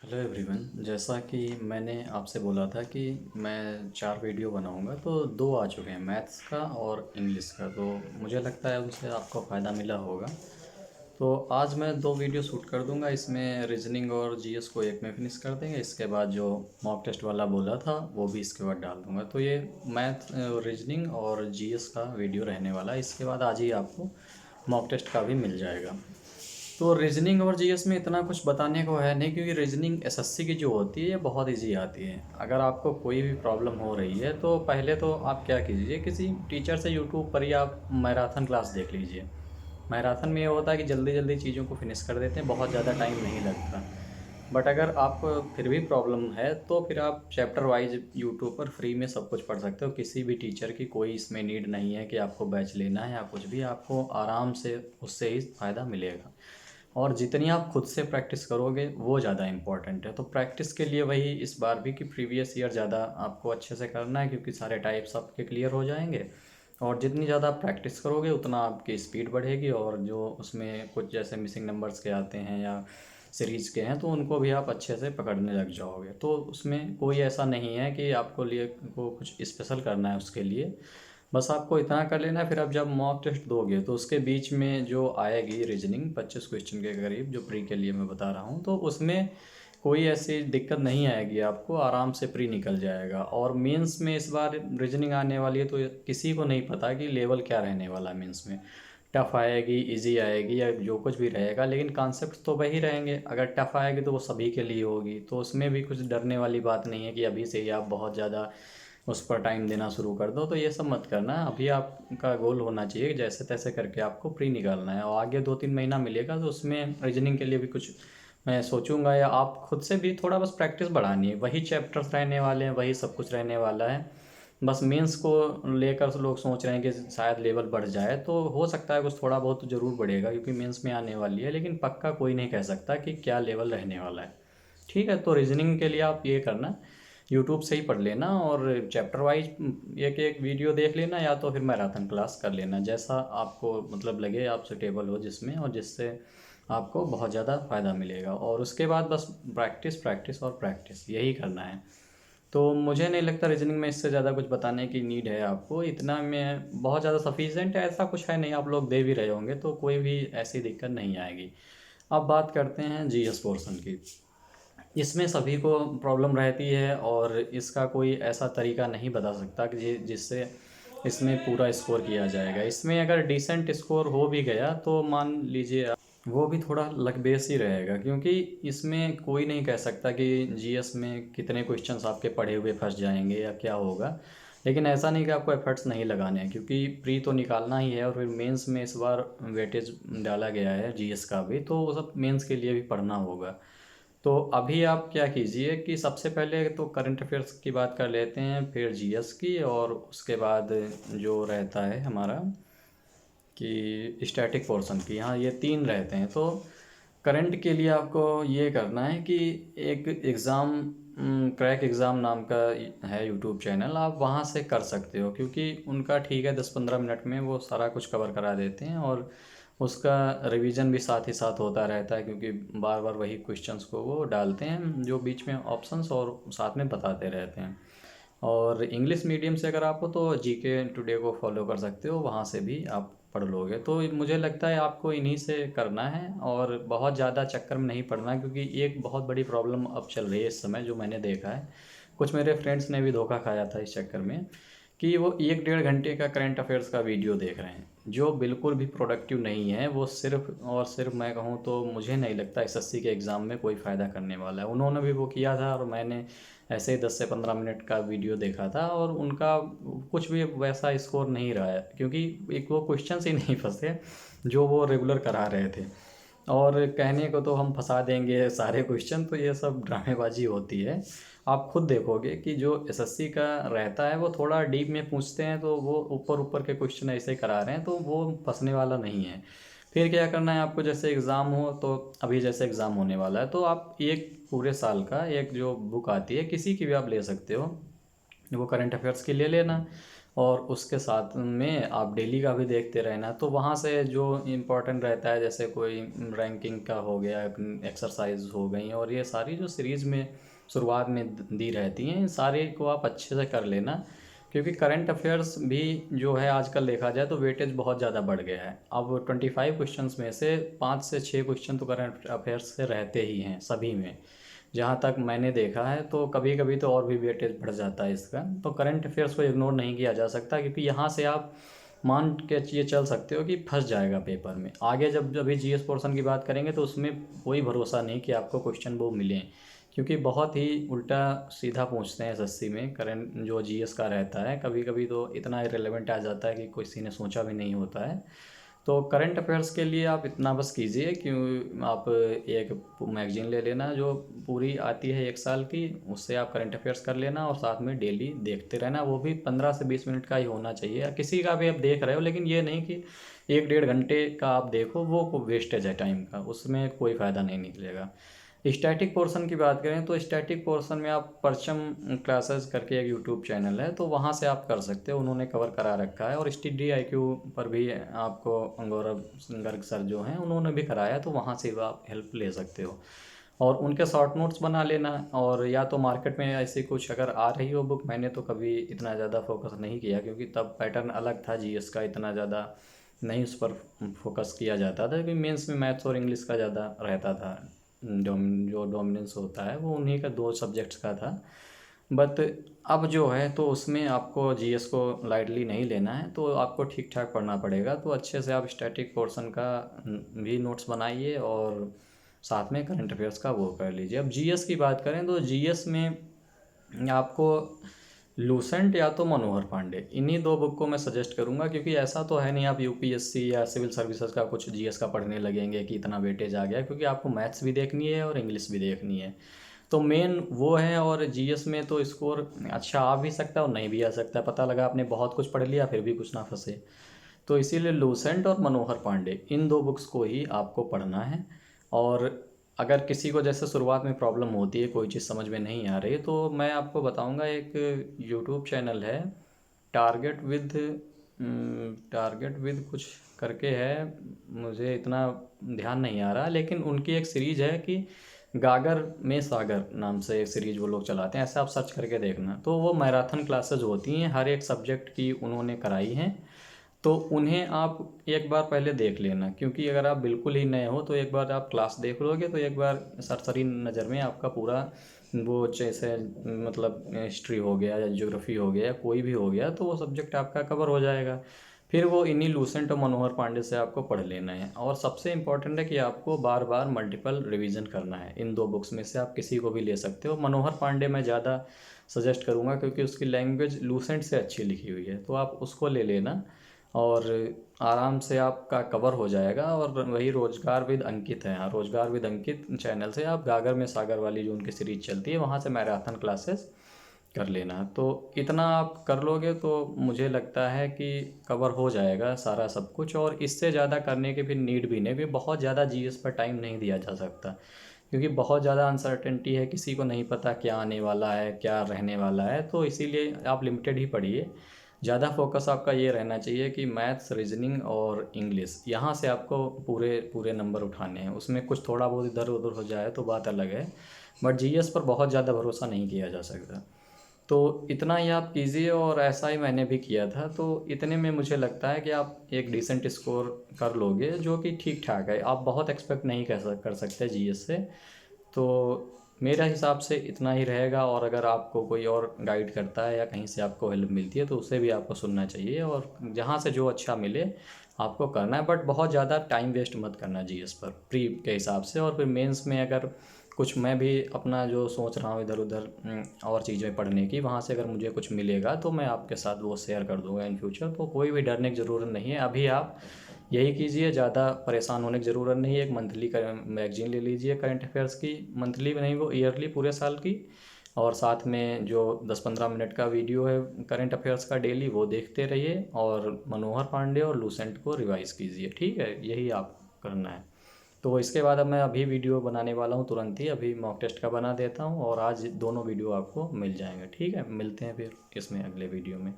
Hello everyone. जैसा कि मैंने आपसे बोला था कि मैं 4 वीडियो बनाऊंगा, तो 2 आ चुके हैं, मैथ्स का और इंग्लिश का। तो मुझे लगता है उनसे आपको फ़ायदा मिला होगा। तो आज मैं 2 वीडियो शूट कर दूंगा। इसमें रीजनिंग और जीएस को एक में फिनिश कर देंगे। इसके बाद जो मॉक टेस्ट वाला बोला था वो भी इसके बाद डाल दूंगा। तो ये मैथ, रीजनिंग और जीएस का वीडियो रहने वाला है। इसके बाद आज ही आपको मॉक टेस्ट का भी मिल जाएगा। तो रीजनिंग और जीएस में इतना कुछ बताने को है नहीं, क्योंकि रीजनिंग एसएससी की जो होती है ये बहुत इजी आती है। अगर आपको कोई भी प्रॉब्लम हो रही है तो पहले तो आप क्या कीजिए, किसी टीचर से यूट्यूब पर ही आप मैराथन क्लास देख लीजिए। मैराथन में ये होता है कि जल्दी जल्दी चीज़ों को फिनिश कर देते हैं, बहुत ज़्यादा टाइम नहीं लगता। बट अगर आप फिर भी प्रॉब्लम है तो फिर आप चैप्टर वाइज यूट्यूब पर फ्री में सब कुछ पढ़ सकते हो। किसी भी टीचर की कोई इसमें नीड नहीं है कि आपको बैच लेना है या कुछ भी। आपको आराम से उससे ही फ़ायदा मिलेगा। और जितनी आप खुद से प्रैक्टिस करोगे वो ज़्यादा इम्पॉर्टेंट है। तो प्रैक्टिस के लिए वही इस बार भी कि प्रीवियस ईयर ज़्यादा आपको अच्छे से करना है, क्योंकि सारे टाइप्स आपके क्लियर हो जाएंगे। और जितनी ज़्यादा आप प्रैक्टिस करोगे उतना आपकी स्पीड बढ़ेगी। और जो उसमें कुछ जैसे मिसिंग नंबर्स के आते हैं या सीरीज़ के हैं तो उनको भी आप अच्छे से पकड़ने लग जाओगे। तो उसमें कोई ऐसा नहीं है कि आपको लिए को कुछ स्पेशल करना है उसके लिए। बस आपको इतना कर लेना है। फिर आप जब मॉक टेस्ट दोगे तो उसके बीच में जो आएगी रीजनिंग 25 क्वेश्चन के करीब, जो प्री के लिए मैं बता रहा हूँ, तो उसमें कोई ऐसी दिक्कत नहीं आएगी। आपको आराम से प्री निकल जाएगा। और मेंस में इस बार रीजनिंग आने वाली है तो किसी को नहीं पता कि लेवल क्या रहने वाला है मेंस में। टफ़ आएगी, इजी आएगी, या जो कुछ भी रहेगा, लेकिन कॉन्सेप्ट तो वही रहेंगे। अगर टफ़ आएगी तो वो सभी के लिए होगी, तो उसमें भी कुछ डरने वाली बात नहीं है कि अभी से ही आप बहुत ज़्यादा उस पर टाइम देना शुरू कर दो। तो ये सब मत करना। अभी आपका गोल होना चाहिए जैसे तैसे करके आपको प्री निकालना है। और आगे 2-3 महीना मिलेगा तो उसमें रीजनिंग के लिए भी कुछ मैं सोचूंगा, या आप खुद से भी थोड़ा बस प्रैक्टिस बढ़ानी है। वही चैप्टर्स रहने वाले हैं, वही सब कुछ रहने वाला है। बस मेंस को लेकर लोग सोच रहे हैं कि शायद लेवल बढ़ जाए, तो हो सकता है कुछ थोड़ा बहुत तो ज़रूर बढ़ेगा, क्योंकि मेंस में आने वाली है। लेकिन पक्का कोई नहीं कह सकता कि क्या लेवल रहने वाला है। ठीक है, तो रीजनिंग के लिए आप ये करना, यूट्यूब से ही पढ़ लेना और चैप्टर वाइज एक एक वीडियो देख लेना, या तो फिर मैराथन क्लास कर लेना, जैसा आपको मतलब लगे आप सुटेबल हो जिसमें, और जिससे आपको बहुत ज़्यादा फ़ायदा मिलेगा। और उसके बाद बस प्रैक्टिस प्रैक्टिस और प्रैक्टिस यही करना है। तो मुझे नहीं लगता रीजनिंग में इससे ज़्यादा कुछ बताने की नीड है आपको। इतना में बहुत ज़्यादा सफिशिएंट है, ऐसा कुछ है नहीं। आप लोग दे भी रहे होंगे तो कोई भी ऐसी दिक्कत नहीं आएगी। अब बात करते हैं जीएस पोर्शन की। इसमें सभी को प्रॉब्लम रहती है, और इसका कोई ऐसा तरीका नहीं बता सकता कि जिससे इसमें पूरा स्कोर किया जाएगा। इसमें अगर डिसेंट स्कोर हो भी गया तो मान लीजिए वो भी थोड़ा लक बेस ही रहेगा, क्योंकि इसमें कोई नहीं कह सकता कि जीएस में कितने क्वेश्चंस आपके पढ़े हुए फंस जाएंगे या क्या होगा। लेकिन ऐसा नहीं कि आपको एफर्ट्स नहीं लगाने हैं, क्योंकि प्री तो निकालना ही है। और फिर मेंस में इस बार वेटेज डाला गया है जीएस का भी, तो वो सब मेंस के लिए भी पढ़ना होगा। तो अभी आप क्या कीजिए कि सबसे पहले तो करंट अफेयर्स की बात कर लेते हैं, फिर जीएस की, और उसके बाद जो रहता है हमारा कि स्टैटिक पोर्शन की। हाँ, ये 3 रहते हैं। तो करंट के लिए आपको ये करना है कि एक एग्ज़ाम, क्रैक एग्ज़ाम नाम का है यूट्यूब चैनल, आप वहाँ से कर सकते हो। क्योंकि उनका ठीक है 10-15 मिनट में वो सारा कुछ कवर करा देते हैं, और उसका रिवीजन भी साथ ही साथ होता रहता है, क्योंकि बार बार वही क्वेश्चंस को वो डालते हैं जो बीच में ऑप्शंस, और साथ में बताते रहते हैं। और इंग्लिश मीडियम से अगर आप हो तो जीके टुडे को फॉलो कर सकते हो, वहाँ से भी आप पढ़ लोगे। तो मुझे लगता है आपको इन्हीं से करना है, और बहुत ज़्यादा चक्कर में नहीं पड़ना, क्योंकि एक बहुत बड़ी प्रॉब्लम अब चल रही है इस समय जो मैंने देखा है। कुछ मेरे फ्रेंड्स ने भी धोखा खाया था इस चक्कर में, कि वो 1-1.5 घंटे का करंट अफेयर्स का वीडियो देख रहे हैं, जो बिल्कुल भी प्रोडक्टिव नहीं है। वो सिर्फ और सिर्फ, मैं कहूँ तो मुझे नहीं लगता एसएससी के एग्ज़ाम में कोई फ़ायदा करने वाला है। उन्होंने भी वो किया था, और मैंने ऐसे ही 10 से 15 मिनट का वीडियो देखा था, और उनका कुछ भी वैसा स्कोर नहीं रहा है, क्योंकि एक वो क्वेश्चंस ही नहीं फंसे जो वो रेगुलर करा रहे थे। और कहने को तो हम फंसा देंगे सारे क्वेश्चन, तो ये सब ड्रामेबाजी होती है। आप खुद देखोगे कि जो एसएससी का रहता है वो थोड़ा डीप में पूछते हैं, तो वो ऊपर ऊपर के क्वेश्चन ऐसे करा रहे हैं, तो वो फंसने वाला नहीं है। फिर क्या करना है आपको, जैसे एग्ज़ाम हो, तो अभी जैसे एग्ज़ाम होने वाला है तो आप एक पूरे साल का एक जो बुक आती है किसी की भी आप ले सकते हो, वो करंट अफेयर्स की ले लेना। और उसके साथ में आप डेली का भी देखते रहना। तो वहाँ से जो इम्पोर्टेंट रहता है, जैसे कोई रैंकिंग का हो गया, एक्सरसाइज हो गई, और ये सारी जो सीरीज़ में शुरुआत में दी रहती हैं, इन सारे को आप अच्छे से कर लेना। क्योंकि करंट अफेयर्स भी जो है आजकल देखा जाए तो वेटेज बहुत ज़्यादा बढ़ गया है। अब 25 क्वेश्चंस में से 5 से 6 क्वेश्चन तो करंट अफेयर्स से रहते ही हैं सभी में, जहाँ तक मैंने देखा है। तो कभी कभी तो और भी वेटेज बढ़ जाता है इसका। तो करंट अफेयर्स को इग्नोर नहीं किया जा सकता, क्योंकि यहाँ से आप मान के ये चल सकते हो कि फंस जाएगा पेपर में। आगे जब अभी जीएस पोर्शन की बात करेंगे तो उसमें कोई भरोसा नहीं कि आपको क्वेश्चन वो मिलें, क्योंकि बहुत ही उल्टा सीधा पूछते हैं एसएससी में। करंट जो जीएस का रहता है कभी कभी तो इतना इरेलेवेंट आ जाता है कि किसी ने सोचा भी नहीं होता है। तो करंट अफेयर्स के लिए आप इतना बस कीजिए कि आप एक मैगजीन ले लेना जो पूरी आती है 1 साल की, उससे आप करंट अफेयर्स कर लेना और साथ में डेली देखते रहना। वो भी 15 से 20 मिनट का ही होना चाहिए। किसी का भी आप देख रहे हो, लेकिन ये नहीं कि 1 डेढ़ घंटे का आप देखो, वो वेस्टेज है टाइम का, उसमें कोई फ़ायदा नहीं निकलेगा। स्टैटिक पोर्शन की बात करें तो स्टैटिक पोर्शन में आप परचम क्लासेस करके एक यूट्यूब चैनल है, तो वहाँ से आप कर सकते हो, उन्होंने कवर करा रखा है। और स्टडी आईक्यू पर भी आपको गौरव गर्ग सर जो हैं उन्होंने भी कराया, तो वहाँ से भी आप हेल्प ले सकते हो। और उनके शॉर्ट नोट्स बना लेना। और या तो मार्केट में ऐसी कुछ अगर आ रही हो बुक, मैंने तो कभी इतना ज़्यादा फोकस नहीं किया, क्योंकि तब पैटर्न अलग था जीएस का, इतना ज़्यादा नहीं उस पर फोकस किया जाता था, क्योंकि मेंस में मैथ्स और इंग्लिश का ज़्यादा रहता था। जो डोमिनेंस होता है वो उन्हीं का 2 सब्जेक्ट्स का था। बट अब जो है तो उसमें आपको जीएस को लाइटली नहीं लेना है, तो आपको ठीक ठाक पढ़ना पड़ेगा। तो अच्छे से आप स्टैटिक पोर्शन का भी नोट्स बनाइए और साथ में करंट अफेयर्स का वो कर लीजिए। अब जीएस की बात करें तो जीएस में आपको लूसेंट या तो मनोहर पांडे, इन्हीं 2 बुक को मैं सजेस्ट करूंगा। क्योंकि ऐसा तो है नहीं आप यूपीएससी या सिविल सर्विसेज का कुछ जीएस का पढ़ने लगेंगे कि इतना वेटेज आ गया, क्योंकि आपको मैथ्स भी देखनी है और इंग्लिश भी देखनी है। तो मेन वो है। और जीएस में तो स्कोर अच्छा आ भी सकता है और नहीं भी आ सकता है। पता लगा आपने बहुत कुछ पढ़ लिया फिर भी कुछ ना फंसे। तो इसीलिए लूसेंट और मनोहर पांडे, इन 2 बुक्स को ही आपको पढ़ना है। और अगर किसी को जैसे शुरुआत में प्रॉब्लम होती है, कोई चीज़ समझ में नहीं आ रही, तो मैं आपको बताऊंगा एक यूट्यूब चैनल है, टारगेट विद टारगेट विद कुछ करके है, मुझे इतना ध्यान नहीं आ रहा, लेकिन उनकी एक सीरीज़ है कि गागर में सागर नाम से एक सीरीज़ वो लोग चलाते हैं। ऐसे आप सर्च करके देखना। तो वो मैराथन क्लासेज होती हैं, हर एक सब्जेक्ट की उन्होंने कराई हैं। तो उन्हें आप एक बार पहले देख लेना, क्योंकि अगर आप बिल्कुल ही नए हो तो एक बार आप क्लास देख लोगे तो एक बार सरसरी नज़र में आपका पूरा वो, जैसे मतलब हिस्ट्री हो गया या ज्योग्राफी हो गया या कोई भी हो गया, तो वो सब्जेक्ट आपका कवर हो जाएगा। फिर वो इन्हीं लूसेंट और मनोहर पांडे से आपको पढ़ लेना है। और सबसे इम्पॉर्टेंट है कि आपको बार बार मल्टीपल रिवीजन करना है। इन 2 बुक्स में से आप किसी को भी ले सकते हो। मनोहर पांडे मैं ज़्यादा सजेस्ट करूँगा, क्योंकि उसकी लैंग्वेज लूसेंट से अच्छी लिखी हुई है, तो आप उसको ले लेना और आराम से आपका कवर हो जाएगा। और वही रोजगार विद अंकित है, हाँ, रोजगार विद अंकित चैनल से आप गागर में सागर वाली जो उनकी सीरीज चलती है वहाँ से मैराथन क्लासेस कर लेना। तो इतना आप कर लोगे तो मुझे लगता है कि कवर हो जाएगा सारा सब कुछ। और इससे ज़्यादा करने की फिर नीड भी नहीं, क्योंकि बहुत ज़्यादा जीएस पर टाइम नहीं दिया जा सकता, क्योंकि बहुत ज़्यादा अनसर्टेनिटी है, किसी को नहीं पता क्या आने वाला है क्या रहने वाला है। तो इसीलिए आप लिमिटेड ही पढ़िए। ज़्यादा फोकस आपका ये रहना चाहिए कि मैथ्स, रीजनिंग और इंग्लिश, यहाँ से आपको पूरे पूरे नंबर उठाने हैं। उसमें कुछ थोड़ा बहुत इधर उधर हो जाए तो बात अलग है, बट जीएस पर बहुत ज़्यादा भरोसा नहीं किया जा सकता। तो इतना ही आप कीजिए, और ऐसा ही मैंने भी किया था। तो इतने में मुझे लगता है कि आप एक डिसेंट स्कोर कर लोगे, जो कि ठीक ठाक है। आप बहुत एक्सपेक्ट नहीं कर सकते जीएस से। तो मेरा हिसाब से इतना ही रहेगा। और अगर आपको कोई और गाइड करता है या कहीं से आपको हेल्प मिलती है तो उसे भी आपको सुनना चाहिए, और जहाँ से जो अच्छा मिले आपको करना है। बट बहुत ज़्यादा टाइम वेस्ट मत करना जीएस पर प्री के हिसाब से। और फिर मेंस में अगर कुछ मैं भी अपना जो सोच रहा हूँ इधर उधर और चीज़ें पढ़ने की, वहाँ से अगर मुझे कुछ मिलेगा तो मैं आपके साथ वो शेयर कर दूँगा इन फ्यूचर। तो कोई भी डरने की ज़रूरत नहीं है। अभी आप यही कीजिए, ज़्यादा परेशान होने की ज़रूरत नहीं है। एक मंथली का मैगजीन ले लीजिए करंट अफेयर्स की, मंथली में नहीं वो ईयरली पूरे साल की। और साथ में जो 10-15 मिनट का वीडियो है करंट अफेयर्स का डेली, वो देखते रहिए। और मनोहर पांडे और लूसेंट को रिवाइज़ कीजिए, ठीक है, यही आप करना है। तो इसके बाद अब मैं अभी वीडियो बनाने वाला हूँ तुरंत ही, अभी मॉक टेस्ट का बना देता हूँ और आज दोनों वीडियो आपको मिल जाएंगे। ठीक है, मिलते हैं फिर इसमें अगले वीडियो में।